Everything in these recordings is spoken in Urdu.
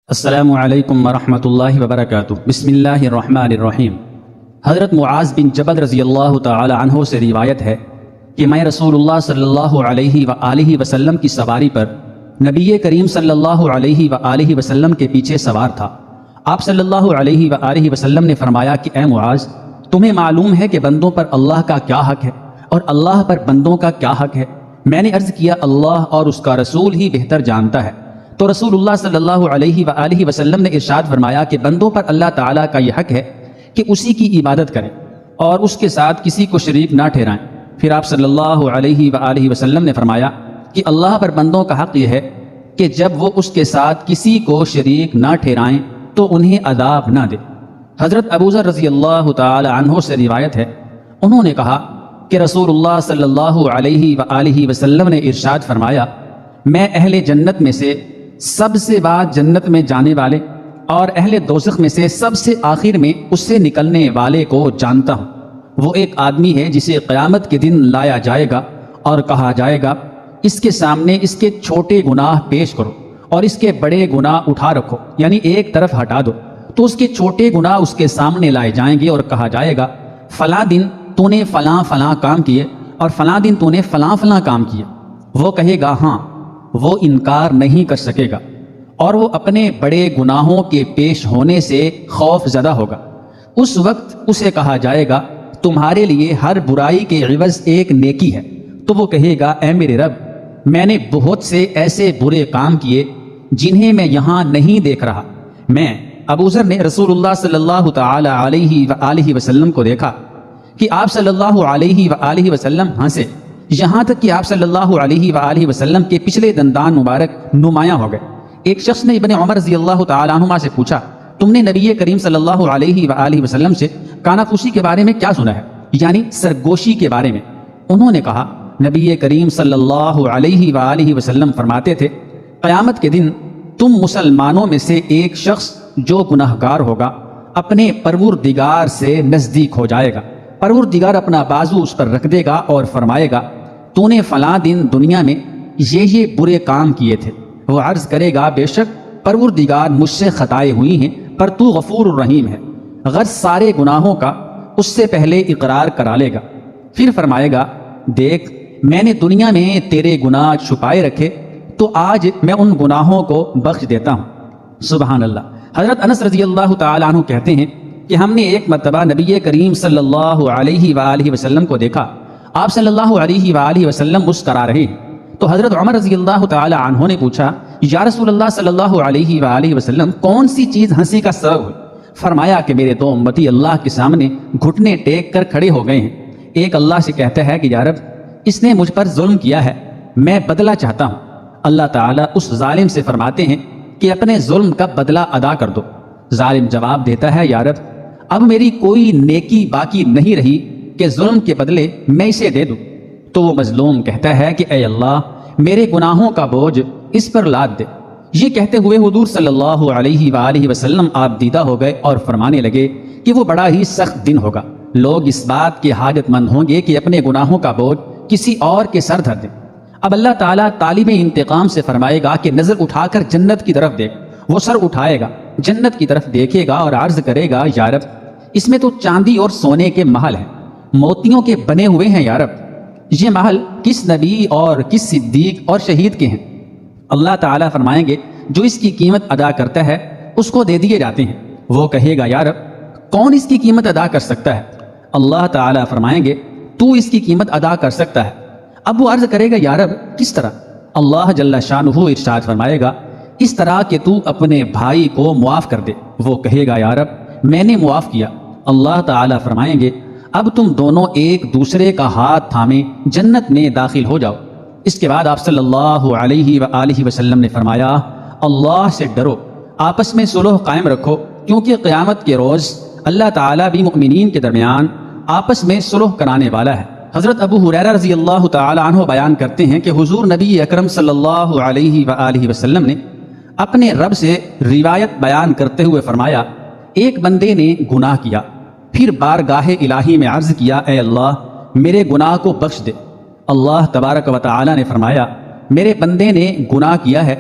السلام علیکم ورحمۃ اللہ وبرکاتہ۔ بسم اللہ الرحمن الرحیم۔ حضرت معاذ بن جبل رضی اللہ تعالی عنہ سے روایت ہے کہ میں رسول اللہ صلی اللہ علیہ وآلہ وسلم کی سواری پر نبی کریم صلی اللہ علیہ وآلہ وسلم کے پیچھے سوار تھا۔ آپ صلی اللہ علیہ وآلہ وسلم نے فرمایا کہ اے معاذ، تمہیں معلوم ہے کہ بندوں پر اللہ کا کیا حق ہے اور اللہ پر بندوں کا کیا حق ہے؟ میں نے عرض کیا اللہ اور اس کا رسول ہی بہتر جانتا ہے۔ تو رسول اللہ صلی اللہ علیہ وآلہ وسلم نے ارشاد فرمایا کہ بندوں پر اللہ تعالیٰ کا یہ حق ہے کہ اسی کی عبادت کریں اور اس کے ساتھ کسی کو شریک نہ ٹھہرائیں۔ پھر آپ صلی اللہ علیہ وآلہ وسلم نے فرمایا کہ اللہ پر بندوں کا حق یہ ہے کہ جب وہ اس کے ساتھ کسی کو شریک نہ ٹھہرائیں تو انہیں عذاب نہ دے۔ حضرت ابو ذر رضی اللہ تعالی عنہ سے روایت ہے، انہوں نے کہا کہ رسول اللہ صلی اللہ علیہ وآلہ وسلم نے ارشاد فرمایا، میں اہل جنت میں سے سب سے بعد جنت میں جانے والے اور اہل دوزخ میں سے سب سے آخر میں اس سے نکلنے والے کو جانتا ہوں۔ وہ ایک آدمی ہے جسے قیامت کے دن لایا جائے گا اور کہا جائے گا اس کے سامنے اس کے چھوٹے گناہ پیش کرو اور اس کے بڑے گناہ اٹھا رکھو، یعنی ایک طرف ہٹا دو۔ تو اس کے چھوٹے گناہ اس کے سامنے لائے جائیں گے اور کہا جائے گا فلاں دن تو نے فلاں فلاں کام کیے اور فلاں دن تو نے فلاں فلاں کام کیے۔ وہ کہے گا ہاں، وہ انکار نہیں کر سکے گا اور وہ اپنے بڑے گناہوں کے پیش ہونے سے خوف زدہ ہوگا۔ اس وقت اسے کہا جائے گا تمہارے لیے ہر برائی کے عوض ایک نیکی ہے۔ تو وہ کہے گا اے میرے رب، میں نے بہت سے ایسے برے کام کیے جنہیں میں یہاں نہیں دیکھ رہا۔ میں ابو ذر نے رسول اللہ صلی اللہ تعالی علیہ وآلہ وسلم کو دیکھا کہ آپ صلی اللہ علیہ وآلہ وسلم ہنسے، یہاں تک کہ آپ صلی اللہ علیہ وآلہ وسلم کے پچھلے دندان مبارک نمایاں ہو گئے۔ ایک شخص نے ابن عمر رضی اللہ تعالی عنہما سے پوچھا، تم نے نبی کریم صلی اللہ علیہ وآلہ وسلم سے کانافوسی کے بارے میں کیا سنا ہے، یعنی سرگوشی کے بارے میں؟ انہوں نے کہا نبی کریم صلی اللہ علیہ وآلہ وسلم فرماتے تھے قیامت کے دن تم مسلمانوں میں سے ایک شخص جو گناہگار ہوگا اپنے پروردگار سے نزدیک ہو جائے گا، پروردگار اپنا بازو اس پر رکھ دے گا اور فرمائے گا تو نے فلاں دن دنیا میں یہ برے کام کیے تھے۔ وہ عرض کرے گا بے شک پروردگار مجھ سے خطائیں ہوئی ہیں پر تو غفور الرحیم ہے، غرض سارے گناہوں کا اس سے پہلے اقرار کرا لے گا۔ پھر فرمائے گا دیکھ میں نے دنیا میں تیرے گناہ چھپائے رکھے تو آج میں ان گناہوں کو بخش دیتا ہوں۔ سبحان اللہ۔ حضرت انس رضی اللہ تعالی عنہ کہتے ہیں کہ ہم نے ایک مرتبہ نبی کریم صلی اللہ علیہ وآلہ وسلم کو دیکھا، آپ صلی اللہ علیہ وآلہ وسلم مسکرا رہے ہیں۔ تو حضرت عمر رضی اللہ تعالی عنہ نے پوچھا یا رسول اللہ صلی اللہ علیہ وآلہ وسلم کون سی چیز ہنسی کا سبب ہوئی؟ فرمایا کہ میرے دو امتی اللہ کے سامنے گھٹنے ٹیک کر کھڑے ہو گئے ہیں۔ ایک اللہ سے کہتا ہے کہ یا رب اس نے مجھ پر ظلم کیا ہے، میں بدلہ چاہتا ہوں۔ اللہ تعالیٰ اس ظالم سے فرماتے ہیں کہ اپنے ظلم کا بدلہ ادا کر دو۔ ظالم جواب دیتا ہے یا رب اب میری کوئی نیکی باقی نہیں رہی کہ ظلم کے بدلے میں اسے دے دوں۔ تو وہ مظلوم کہتا ہے کہ اے اللہ میرے گناہوں کا بوجھ اس پر لاد دے۔ یہ کہتے ہوئے حضور صلی اللہ علیہ وآلہ وسلم آپ دیدہ ہو گئے اور فرمانے لگے کہ وہ بڑا ہی سخت دن ہوگا، لوگ اس بات کے حاجت مند ہوں گے کہ اپنے گناہوں کا بوجھ کسی اور کے سر دھر دیں۔ اب اللہ تعالیٰ طالب انتقام سے فرمائے گا کہ نظر اٹھا کر جنت کی طرف دیکھ۔ وہ سر اٹھائے گا، جنت کی طرف دیکھے گا اور عرض کرے گا یا رب اس میں تو چاندی اور سونے کے محل ہیں، موتیوں کے بنے ہوئے ہیں یا رب، یہ محل کس نبی اور کس صدیق اور شہید کے ہیں؟ اللہ تعالیٰ فرمائیں گے جو اس کی قیمت ادا کرتا ہے اس کو دے دیے جاتے ہیں۔ وہ کہے گا یا رب کون اس کی قیمت ادا کر سکتا ہے؟ اللہ تعالیٰ فرمائیں گے تو اس کی قیمت ادا کر سکتا ہے۔ اب وہ عرض کرے گا یا رب کس طرح؟ اللہ جل شانہ ارشاد فرمائے گا اس طرح کہ تو اپنے بھائی کو معاف کر دے۔ وہ کہے گا یا رب میں نے معاف کیا۔ اللہ تعالیٰ فرمائیں گے اب تم دونوں ایک دوسرے کا ہاتھ تھامے جنت میں داخل ہو جاؤ۔ اس کے بعد آپ صلی اللہ علیہ وآلہ وسلم نے فرمایا اللہ سے ڈرو، آپس میں صلح قائم رکھو، کیونکہ قیامت کے روز اللہ تعالیٰ بھی مؤمنین کے درمیان آپس میں صلح کرانے والا ہے۔ حضرت ابو ہریرہ رضی اللہ تعالی عنہ بیان کرتے ہیں کہ حضور نبی اکرم صلی اللہ علیہ وآلہ وسلم نے اپنے رب سے روایت بیان کرتے ہوئے فرمایا ایک بندے نے گناہ کیا، پھر بارگاہ الہی میں عرض کیا اے اللہ میرے گناہ کو بخش دے۔ اللہ تبارک و تعالی نے فرمایا میرے بندے نے گناہ کیا ہے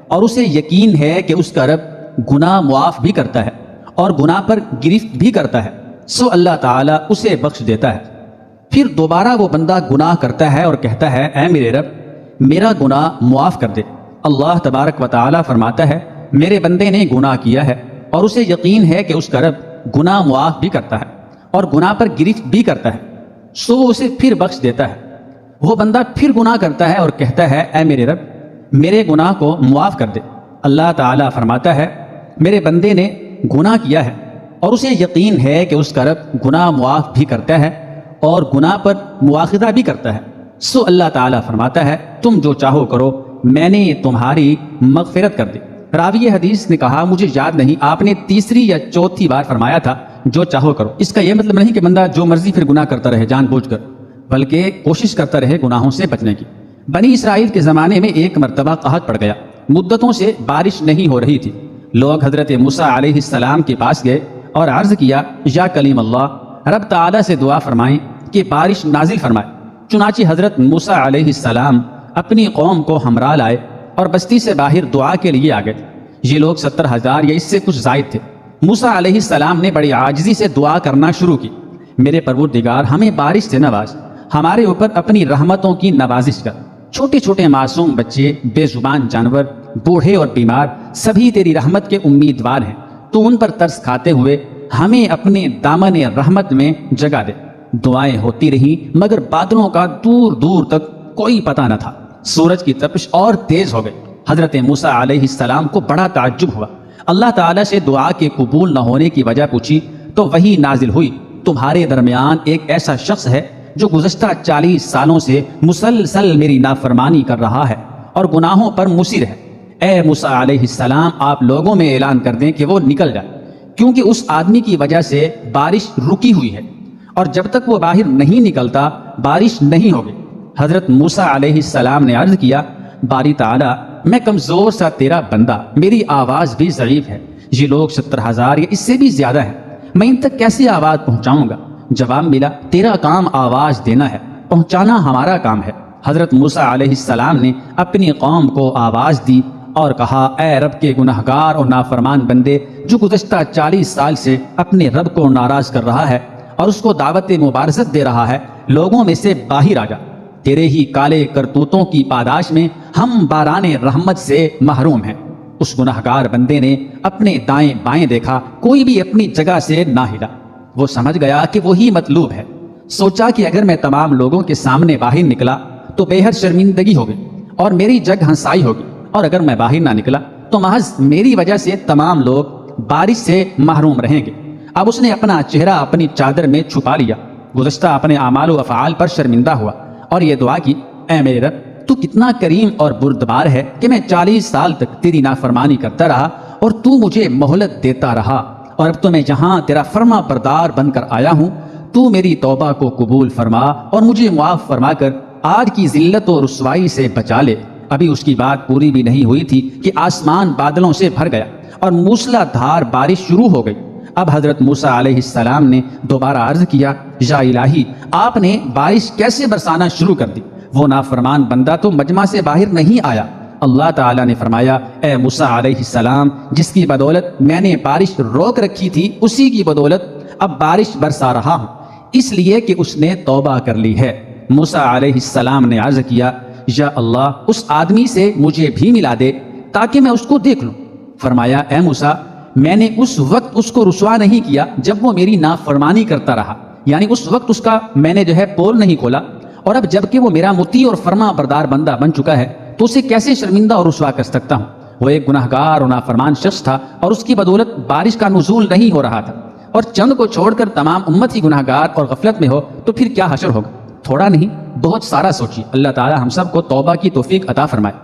اور اسے یقین ہے کہ اس کا رب گناہ معاف بھی کرتا ہے اور گناہ پر گرفت بھی کرتا ہے، سو اللہ تعالیٰ اسے بخش دیتا ہے۔ پھر دوبارہ وہ بندہ گناہ کرتا ہے اور کہتا ہے اے میرے رب میرا گناہ معاف کر دے۔ اللہ تبارک و تعالیٰ فرماتا ہے میرے بندے نے گناہ کیا ہے اور اسے یقین ہے کہ اس کا رب گناہ معاف بھی کرتا ہے اور گناہ پر گرفت بھی کرتا ہے، سو وہ اسے پھر بخش دیتا ہے۔ وہ بندہ پھر گناہ کرتا ہے اور کہتا ہے اے میرے رب میرے گناہ کو معاف کر دے۔ اللہ تعالیٰ فرماتا ہے میرے بندے نے گناہ کیا ہے اور اسے یقین ہے کہ اس کا رب گناہ معاف بھی کرتا ہے اور گناہ پر مواخذہ بھی کرتا ہے، سو اللہ تعالیٰ فرماتا ہے تم جو چاہو کرو میں نے تمہاری مغفرت کر دی۔ راوی حدیث نے کہا مجھے یاد نہیں آپ نے تیسری یا چوتھی بار فرمایا تھا جو چاہو کرو۔ اس کا یہ مطلب نہیں کہ بندہ جو مرضی پھر گناہ کرتا رہے جان بوجھ کر، بلکہ کوشش کرتا رہے گناہوں سے بچنے کی۔ بنی اسرائیل کے زمانے میں ایک مرتبہ قحط پڑ گیا، مدتوں سے بارش نہیں ہو رہی تھی۔ لوگ حضرت موسیٰ علیہ السلام کے پاس گئے اور عرض کیا یا کلیم اللہ رب تعالیٰ سے دعا فرمائیں کہ بارش نازل فرمائے۔ چنانچہ حضرت موسیٰ علیہ السلام اپنی قوم کو ہمراہ لائے اور بستی سے باہر دعا کے لیے آ گئے۔ یہ لوگ 70,000 یا اس سے کچھ زائد تھے۔ موسیٰ علیہ السلام نے بڑی عاجزی سے دعا کرنا شروع کی، میرے پروردگار ہمیں بارش سے نواز، ہمارے اوپر اپنی رحمتوں کی نوازش کر۔ چھوٹے چھوٹے معصوم بچے، بے زبان جانور، بوڑھے اور بیمار سبھی تیری رحمت کے امیدوار ہیں، تو ان پر ترس کھاتے ہوئے ہمیں اپنے دامن رحمت میں جگا دے۔ دعائیں ہوتی رہیں مگر بادلوں کا دور دور تک کوئی پتہ نہ تھا۔ سورج کی تپش اور تیز ہو گئی۔ حضرت موسیٰ علیہ السلام کو بڑا تعجب ہوا، اللہ تعالیٰ سے دعا کے قبول نہ ہونے کی وجہ پوچھی تو وحی نازل ہوئی تمہارے درمیان ایک ایسا شخص ہے جو گزشتہ 40 سالوں سے مسلسل میری نافرمانی کر رہا ہے اور گناہوں پر مصر ہے۔ اے موسیٰ علیہ السلام آپ لوگوں میں اعلان کر دیں کہ وہ نکل جائے، کیونکہ اس آدمی کی وجہ سے بارش رکی ہوئی ہے اور جب تک وہ باہر نہیں نکلتا بارش نہیں ہوگی۔ حضرت موسیٰ علیہ السلام نے عرض کیا باری تعالیٰ میں کمزور سا تیرا بندہ، میری آواز بھی ضعیف ہے، یہ لوگ 70,000 یا اس سے بھی زیادہ ہیں، میں ان تک کیسے آواز پہنچاؤں گا؟ جواب ملا تیرا کام آواز دینا ہے، پہنچانا ہمارا کام ہے۔ حضرت موسیٰ علیہ السلام نے اپنی قوم کو آواز دی اور کہا اے رب کے گناہگار اور نافرمان بندے جو گزشتہ 40 سال سے اپنے رب کو ناراض کر رہا ہے اور اس کو دعوت مبارزت دے رہا ہے، لوگوں میں سے باہر آ جا، تیرے ہی کالے کرتوتوں کی پاداش میں ہم باران رحمت سے محروم ہیں۔ اس گناہگار بندے نے اپنے دائیں بائیں دیکھا، کوئی بھی اپنی جگہ سے نہ ہلا۔ وہ سمجھ گیا کہ وہی مطلوب ہے، سوچا کہ اگر میں تمام لوگوں کے سامنے باہر نکلا تو بے حد شرمندگی ہوگی اور میری جگ ہنسائی ہوگی، اور اگر میں باہر نہ نکلا تو محض میری وجہ سے تمام لوگ بارش سے محروم رہیں گے۔ اب اس نے اپنا چہرہ اپنی چادر میں چھپا لیا، گزشتہ اپنے اعمال و افعال پر شرمندہ ہوا اور یہ دعا کی اے میرے رب تو کتنا کریم اور بردبار ہے کہ میں 40 سال تک تیری نافرمانی کرتا رہا اور تو مجھے مہلت دیتا رہا، اور اب تو میں جہاں تیرا فرما بردار بن کر آیا ہوں، تو میری توبہ کو قبول فرما اور مجھے معاف فرما کر آج کی ذلت و رسوائی سے بچا لے۔ ابھی اس کی بات پوری بھی نہیں ہوئی تھی کہ آسمان بادلوں سے بھر گیا اور موسلا دھار بارش شروع ہو گئی۔ اب حضرت موسیٰ علیہ السلام نے دوبارہ عرض کیا یا الہی آپ نے بارش کیسے برسانا شروع کر دی؟ وہ نافرمان بندہ تو مجمع سے باہر نہیں آیا۔ اللہ تعالیٰ نے فرمایا اے موسیٰ علیہ السلام جس کی بدولت میں نے بارش روک رکھی تھی اسی کی بدولت اب بارش برسا رہا ہوں، اس لیے کہ اس نے توبہ کر لی ہے۔ موسیٰ علیہ السلام نے عرض کیا یا اللہ اس آدمی سے مجھے بھی ملا دے تاکہ میں اس کو دیکھ لوں۔ فرمایا اے موسیٰ میں نے اس وقت اس کو رسوا نہیں کیا جب وہ میری نافرمانی کرتا رہا، یعنی اس وقت اس کا میں نے پول نہیں کھولا، اور اب جب کہ وہ میرا مطیع اور فرما بردار بندہ بن چکا ہے تو اسے کیسے شرمندہ اور رسوا کر سکتا ہوں؟ وہ ایک گناہگار اور نافرمان شخص تھا اور اس کی بدولت بارش کا نزول نہیں ہو رہا تھا، اور چند کو چھوڑ کر تمام امت ہی گناہگار اور غفلت میں ہو تو پھر کیا حشر ہوگا؟ تھوڑا نہیں بہت سارا سوچیے۔ اللہ تعالی ہم سب کو توبہ کی توفیق عطا فرمائے۔